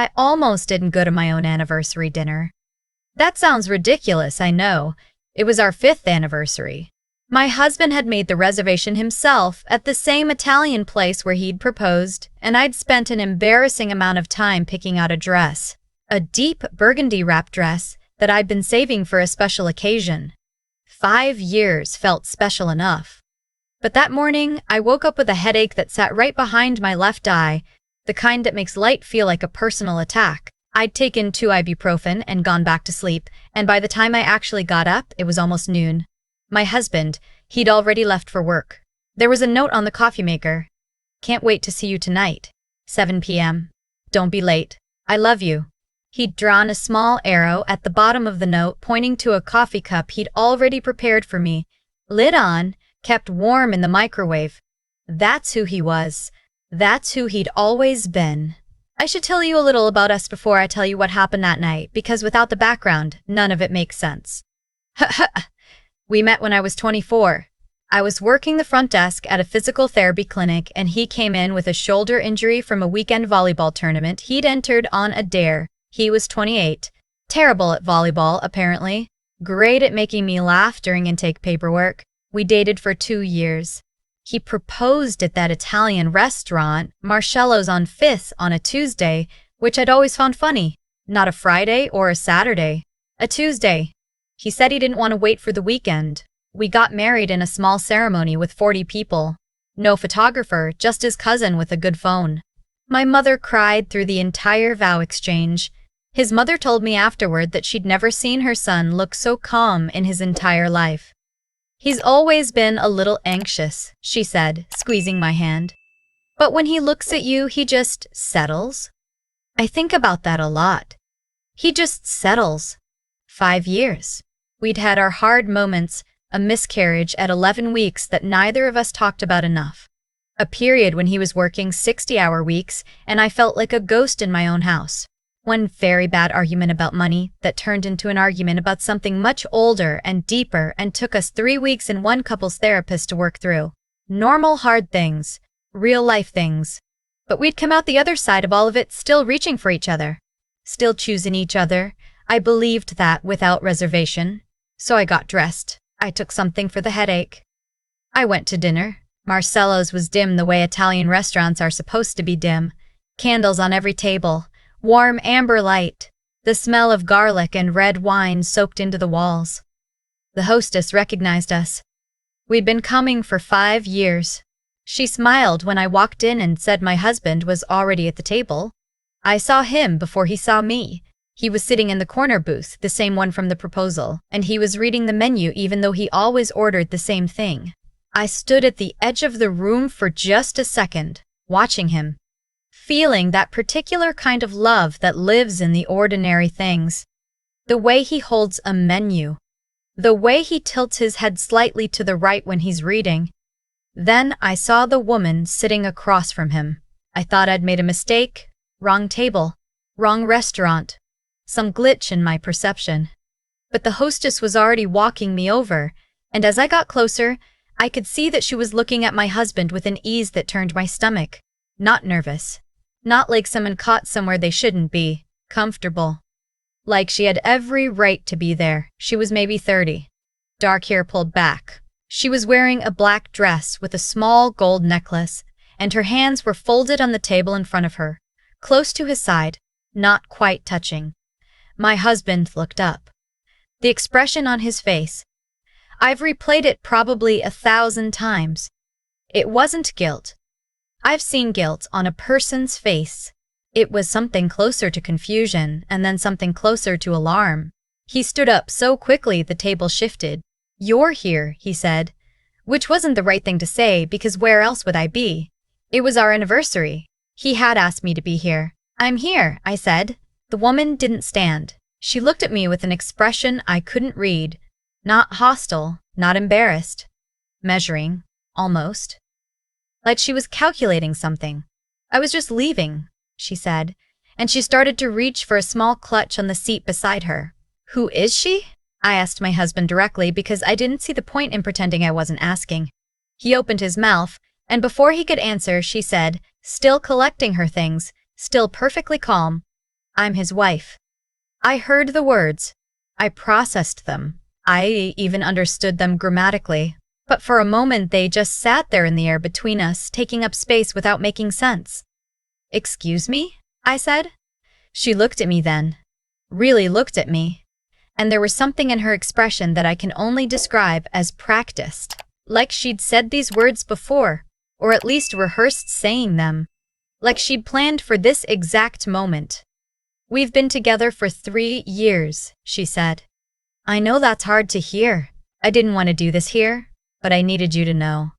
I almost didn't go to my own anniversary dinner. That sounds ridiculous, I know. It was our 5th anniversary. My husband had made the reservation himself at the same Italian place where he'd proposed, and I'd spent an embarrassing amount of time picking out a dress. A deep burgundy wrap dress that I'd been saving for a special occasion. 5 years felt special enough. But that morning, I woke up with a headache that sat right behind my left eye, the kind that makes light feel like a personal attack. I'd taken 2 ibuprofen and gone back to sleep, and by the time I actually got up, it was almost noon. My husband, he'd already left for work. There was a note on the coffee maker. Can't wait to see you tonight. 7 p.m. Don't be late. I love you. He'd drawn a small arrow at the bottom of the note pointing to a coffee cup he'd already prepared for me, lid on, kept warm in the microwave. That's who he was. That's who he'd always been. I should tell you a little about us before I tell you what happened that night, because without the background, none of it makes sense. We met when I was 24. I was working the front desk at a physical therapy clinic, and he came in with a shoulder injury from a weekend volleyball tournament he'd entered on a dare. He was 28. Terrible at volleyball, apparently. Great at making me laugh during intake paperwork. We dated for 2 years. He proposed at that Italian restaurant, Marcello's on 5th, on a Tuesday, which I'd always found funny. Not a Friday or a Saturday. A Tuesday. He said he didn't want to wait for the weekend. We got married in a small ceremony with 40 people. No photographer, just his cousin with a good phone. My mother cried through the entire vow exchange. His mother told me afterward that she'd never seen her son look so calm in his entire life. He's always been a little anxious, she said, squeezing my hand. But when he looks at you, he just settles. I think about that a lot. He just settles. 5 years. We'd had our hard moments, a miscarriage at 11 weeks that neither of us talked about enough. A period when he was working 60-hour weeks, and I felt like a ghost in my own house. One very bad argument about money that turned into an argument about something much older and deeper and took us 3 weeks and one couple's therapist to work through. Normal hard things. Real-life things. But we'd come out the other side of all of it still reaching for each other. Still choosing each other. I believed that without reservation. So I got dressed. I took something for the headache. I went to dinner. Marcello's was dim the way Italian restaurants are supposed to be dim. Candles on every table. Warm amber light. The smell of garlic and red wine soaked into the walls. The hostess recognized us. We'd been coming for 5 years. She smiled when I walked in and said my husband was already at the table. I saw him before he saw me. He was sitting in the corner booth, the same one from the proposal, and he was reading the menu even though he always ordered the same thing. I stood at the edge of the room for just a second, watching him. Feeling that particular kind of love that lives in the ordinary things. The way he holds a menu. The way he tilts his head slightly to the right when he's reading. Then I saw the woman sitting across from him. I thought I'd made a mistake. Wrong table. Wrong restaurant. Some glitch in my perception. But the hostess was already walking me over, and as I got closer, I could see that she was looking at my husband with an ease that turned my stomach. Not nervous. Not like someone caught somewhere they shouldn't be. Comfortable. Like she had every right to be there. She was maybe 30. Dark hair pulled back. She was wearing a black dress with a small gold necklace, and her hands were folded on the table in front of her, close to his side, not quite touching. My husband looked up. The expression on his face. I've replayed it probably 1,000 times. It wasn't guilt. I've seen guilt on a person's face. It was something closer to confusion, and then something closer to alarm. He stood up so quickly the table shifted. "You're here," he said. Which wasn't the right thing to say, because where else would I be? It was our anniversary. He had asked me to be here. "I'm here," I said. The woman didn't stand. She looked at me with an expression I couldn't read. Not hostile, not embarrassed. Measuring, almost. Like she was calculating something. "I was just leaving," she said, and she started to reach for a small clutch on the seat beside her. "Who is she?" I asked my husband directly because I didn't see the point in pretending I wasn't asking. He opened his mouth, and before he could answer, she said, still collecting her things, still perfectly calm, I'm his wife. I heard the words. I processed them. I even understood them grammatically. But for a moment they just sat there in the air between us, taking up space without making sense. Excuse me? I said. She looked at me then. Really looked at me. And there was something in her expression that I can only describe as practiced. Like she'd said these words before, or at least rehearsed saying them. Like she'd planned for this exact moment. We've been together for 3 years, she said. I know that's hard to hear. I didn't want to do this here, but I needed you to know.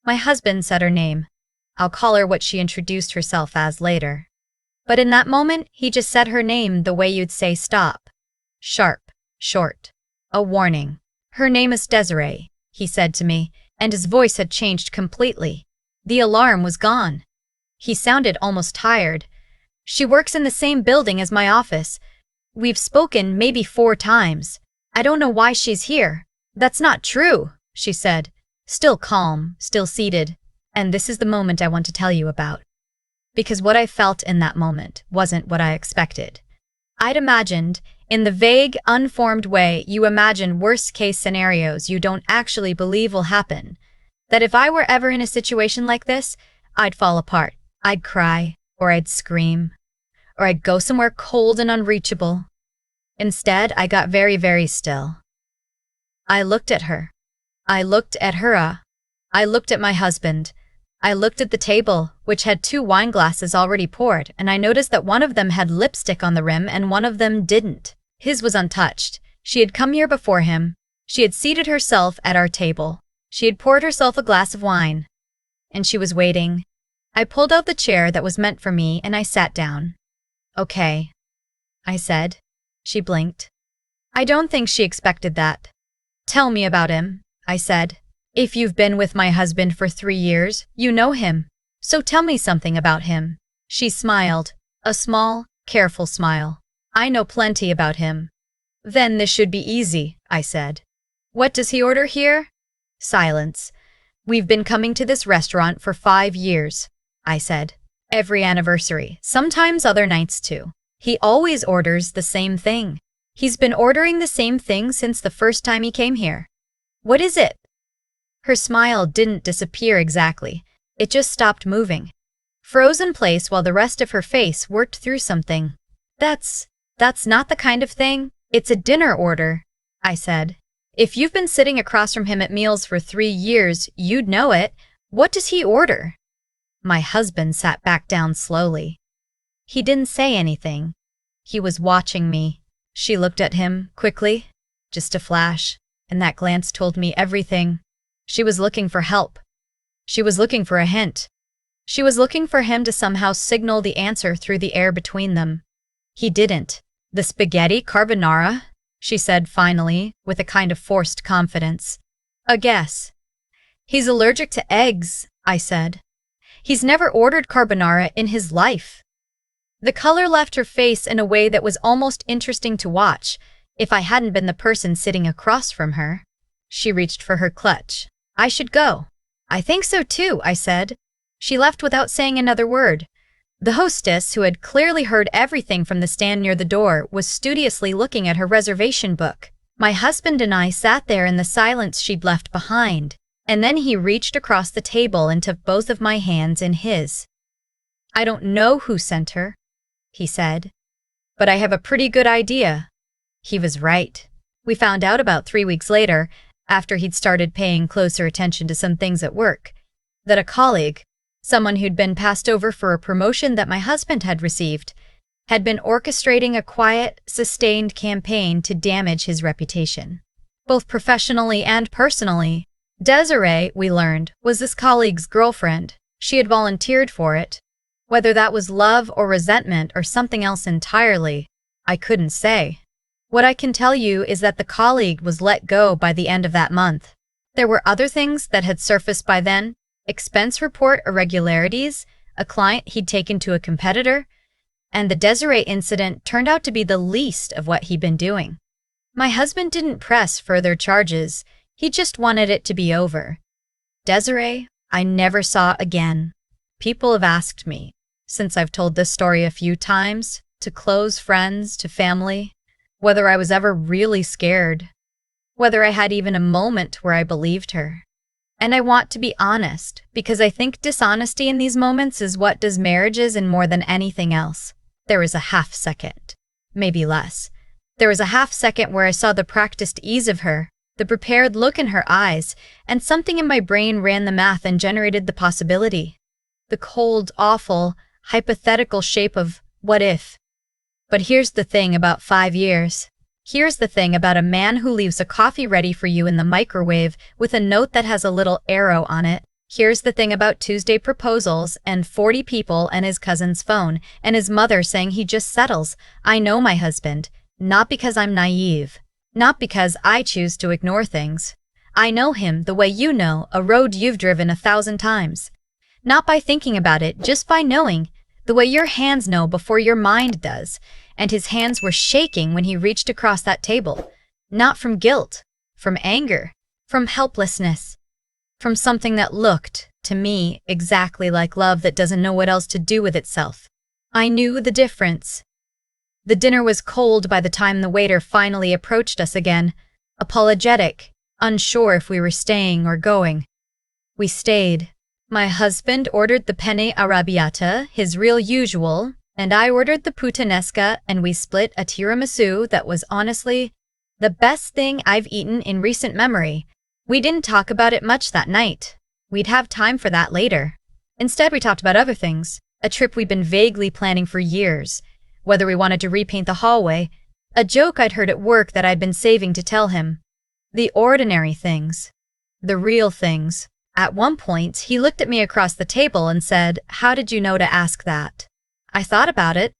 My husband said her name. I'll call her what she introduced herself as later. But in that moment, he just said her name the way you'd say stop. Sharp, short. A warning. Her name is Desiree, he said to me, and his voice had changed completely. The alarm was gone. He sounded almost tired. She works in the same building as my office. We've spoken maybe 4 times. I don't know why she's here. That's not true, she said, still calm, still seated. And this is the moment I want to tell you about. Because what I felt in that moment wasn't what I expected. I'd imagined, in the vague, unformed way you imagine worst-case scenarios you don't actually believe will happen, that if I were ever in a situation like this, I'd fall apart. I'd cry, or I'd scream, or I'd go somewhere cold and unreachable. Instead, I got very, very still. I looked at her. I looked at her. I looked at my husband. I looked at the table, which had 2 wine glasses already poured, and I noticed that one of them had lipstick on the rim and one of them didn't. His was untouched. She had come here before him. She had seated herself at our table. She had poured herself a glass of wine. And she was waiting. I pulled out the chair that was meant for me and I sat down. Okay, I said. She blinked. I don't think she expected that. Tell me about him, I said. If you've been with my husband for 3 years, you know him. So tell me something about him. She smiled, a small, careful smile. I know plenty about him. Then this should be easy, I said. What does he order here? Silence. We've been coming to this restaurant for 5 years, I said. Every anniversary, sometimes other nights too. He always orders the same thing. He's been ordering the same thing since the first time he came here. What is it? Her smile didn't disappear exactly. It just stopped moving. Froze in place while the rest of her face worked through something. That's not the kind of thing. It's a dinner order, I said. If you've been sitting across from him at meals for 3 years, you'd know it. What does he order? My husband sat back down slowly. He didn't say anything. He was watching me. She looked at him quickly, just a flash, and that glance told me everything. She was looking for help. She was looking for a hint. She was looking for him to somehow signal the answer through the air between them. He didn't. The spaghetti carbonara? She said finally, with a kind of forced confidence. A guess. He's allergic to eggs, I said. He's never ordered carbonara in his life. The color left her face in a way that was almost interesting to watch, if I hadn't been the person sitting across from her. She reached for her clutch. I should go. I think so too, I said. She left without saying another word. The hostess, who had clearly heard everything from the stand near the door, was studiously looking at her reservation book. My husband and I sat there in the silence she'd left behind, and then he reached across the table and took both of my hands in his. I don't know who sent her, he said, but I have a pretty good idea. He was right. We found out about 3 weeks later, after he'd started paying closer attention to some things at work, that a colleague, someone who'd been passed over for a promotion that my husband had received, had been orchestrating a quiet, sustained campaign to damage his reputation. Both professionally and personally, Desiree, we learned, was this colleague's girlfriend. She had volunteered for it. Whether that was love or resentment or something else entirely, I couldn't say. What I can tell you is that the colleague was let go by the end of that month. There were other things that had surfaced by then, expense report irregularities, a client he'd taken to a competitor, and the Desiree incident turned out to be the least of what he'd been doing. My husband didn't press further charges, he just wanted it to be over. Desiree, I never saw again. People have asked me, since I've told this story a few times, to close friends, to family, whether I was ever really scared, whether I had even a moment where I believed her. And I want to be honest, because I think dishonesty in these moments is what does marriages in more than anything else. There was a half second, maybe less. There was a half second where I saw the practiced ease of her, the prepared look in her eyes, and something in my brain ran the math and generated the possibility. The cold, awful, hypothetical shape of what if. But here's the thing about 5 years. Here's the thing about a man who leaves a coffee ready for you in the microwave with a note that has a little arrow on it. Here's the thing about Tuesday proposals and 40 people and his cousin's phone and his mother saying he just settles. I know my husband, not because I'm naive, not because I choose to ignore things. I know him the way you know a road you've driven 1,000 times. Not by thinking about it, just by knowing, the way your hands know before your mind does. And his hands were shaking when he reached across that table. Not from guilt, from anger, from helplessness, from something that looked, to me, exactly like love that doesn't know what else to do with itself. I knew the difference. The dinner was cold by the time the waiter finally approached us again, apologetic, unsure if we were staying or going. We stayed. My husband ordered the penne arrabbiata, his real usual, and I ordered the puttanesca, and we split a tiramisu that was honestly the best thing I've eaten in recent memory. We didn't talk about it much that night. We'd have time for that later. Instead, we talked about other things, a trip we'd been vaguely planning for years, whether we wanted to repaint the hallway, a joke I'd heard at work that I'd been saving to tell him. The ordinary things. The real things. At one point, he looked at me across the table and said, "How did you know to ask that?" I thought about it.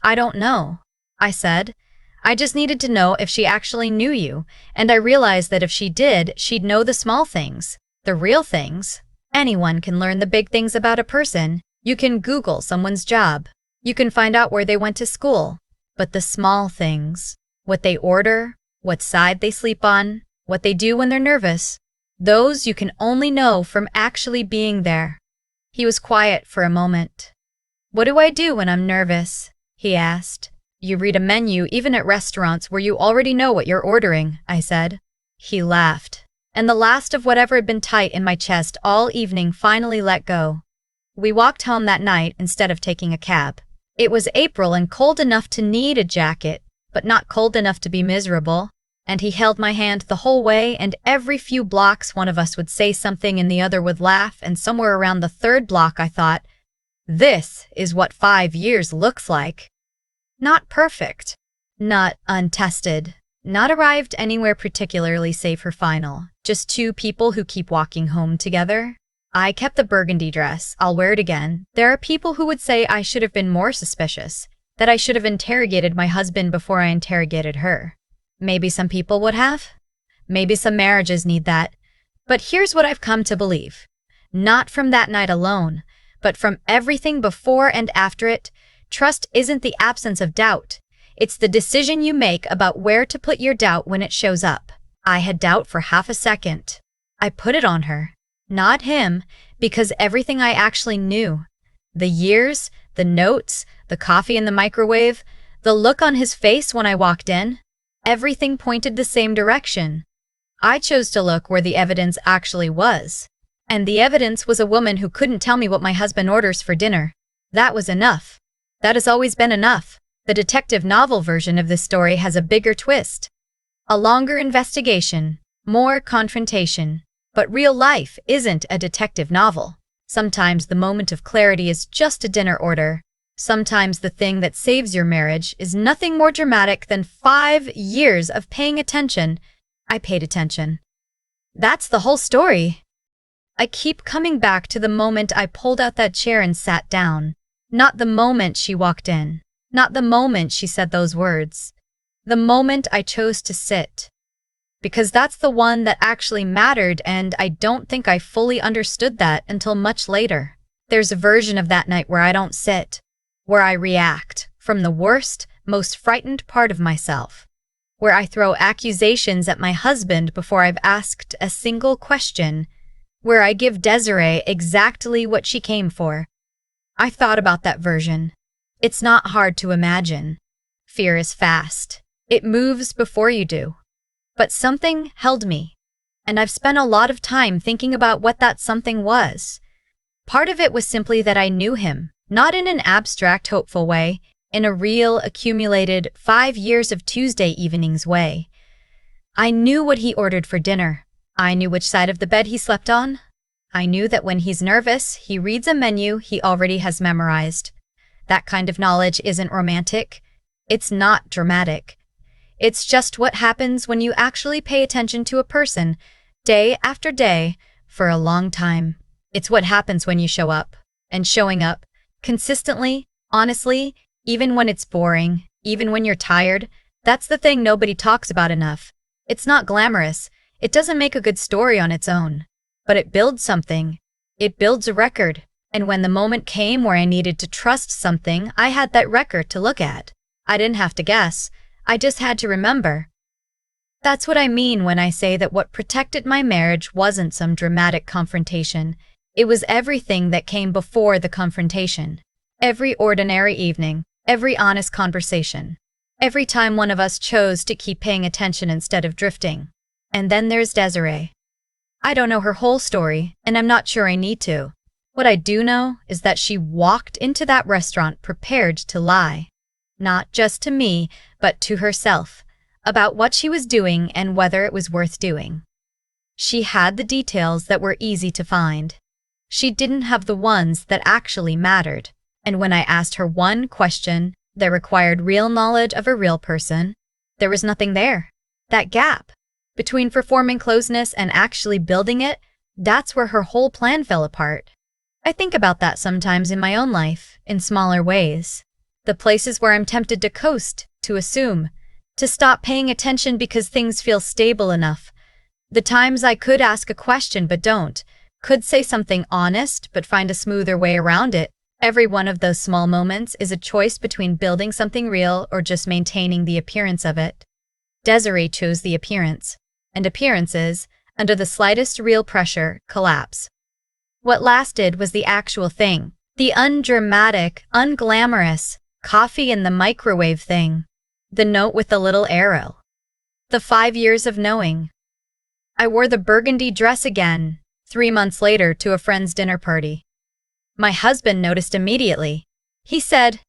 "I don't know," I said. "I just needed to know if she actually knew you, and I realized that if she did, she'd know the small things, the real things. Anyone can learn the big things about a person. You can Google someone's job. You can find out where they went to school. But the small things, what they order, what side they sleep on, what they do when they're nervous, those you can only know from actually being there." He was quiet for a moment. "What do I do when I'm nervous?" he asked. "You read a menu even at restaurants where you already know what you're ordering," I said. He laughed, and the last of whatever had been tight in my chest all evening finally let go. We walked home that night instead of taking a cab. It was April and cold enough to need a jacket, but not cold enough to be miserable. And he held my hand the whole way, and every few blocks one of us would say something and the other would laugh, and somewhere around the third block I thought, this is what 5 years looks like. Not perfect, not untested, not arrived anywhere particularly safe for final, just two people who keep walking home together. I kept the burgundy dress, I'll wear it again. There are people who would say I should have been more suspicious, that I should have interrogated my husband before I interrogated her. Maybe some people would have. Maybe some marriages need that. But here's what I've come to believe. Not from that night alone, but from everything before and after it, trust isn't the absence of doubt. It's the decision you make about where to put your doubt when it shows up. I had doubt for half a second. I put it on her, not him, because everything I actually knew. The years, the notes, the coffee in the microwave, the look on his face when I walked in, everything pointed the same direction. I chose to look where the evidence actually was. And the evidence was a woman who couldn't tell me what my husband orders for dinner. That was enough. That has always been enough. The detective novel version of this story has a bigger twist. A longer investigation, more confrontation. But real life isn't a detective novel. Sometimes the moment of clarity is just a dinner order. Sometimes the thing that saves your marriage is nothing more dramatic than 5 years of paying attention. I paid attention. That's the whole story. I keep coming back to the moment I pulled out that chair and sat down. Not the moment she walked in. Not the moment she said those words. The moment I chose to sit. Because that's the one that actually mattered, and I don't think I fully understood that until much later. There's a version of that night where I don't sit, where I react from the worst, most frightened part of myself, where I throw accusations at my husband before I've asked a single question, where I give Desiree exactly what she came for. I thought about that version. It's not hard to imagine. Fear is fast. It moves before you do. But something held me, and I've spent a lot of time thinking about what that something was. Part of it was simply that I knew him, not in an abstract, hopeful way, in a real, accumulated 5 years of Tuesday evenings way. I knew what he ordered for dinner. I knew which side of the bed he slept on. I knew that when he's nervous, he reads a menu he already has memorized. That kind of knowledge isn't romantic. It's not dramatic. It's just what happens when you actually pay attention to a person, day after day, for a long time. It's what happens when you show up, and showing up, consistently, honestly, even when it's boring, even when you're tired, that's the thing nobody talks about enough. It's not glamorous. It doesn't make a good story on its own. But it builds something. It builds a record. And when the moment came where I needed to trust something, I had that record to look at. I didn't have to guess. I just had to remember. That's what I mean when I say that what protected my marriage wasn't some dramatic confrontation. It was everything that came before the confrontation. Every ordinary evening, every honest conversation, every time one of us chose to keep paying attention instead of drifting. And then there's Desiree. I don't know her whole story, and I'm not sure I need to. What I do know is that she walked into that restaurant prepared to lie. Not just to me, but to herself, about what she was doing and whether it was worth doing. She had the details that were easy to find. She didn't have the ones that actually mattered. And when I asked her one question that required real knowledge of a real person, there was nothing there. That gap between performing closeness and actually building it, that's where her whole plan fell apart. I think about that sometimes in my own life, in smaller ways. The places where I'm tempted to coast, to assume, to stop paying attention because things feel stable enough. The times I could ask a question but don't, could say something honest but find a smoother way around it. Every one of those small moments is a choice between building something real or just maintaining the appearance of it. Desiree chose the appearance, and appearances, under the slightest real pressure, collapse. What lasted was the actual thing, the undramatic, unglamorous, coffee in the microwave thing, the note with the little arrow, the 5 years of knowing. I wore the burgundy dress again, 3 months later, to a friend's dinner party. My husband noticed immediately. He said,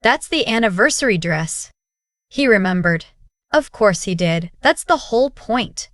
"That's the anniversary dress." He remembered. Of course he did. That's the whole point.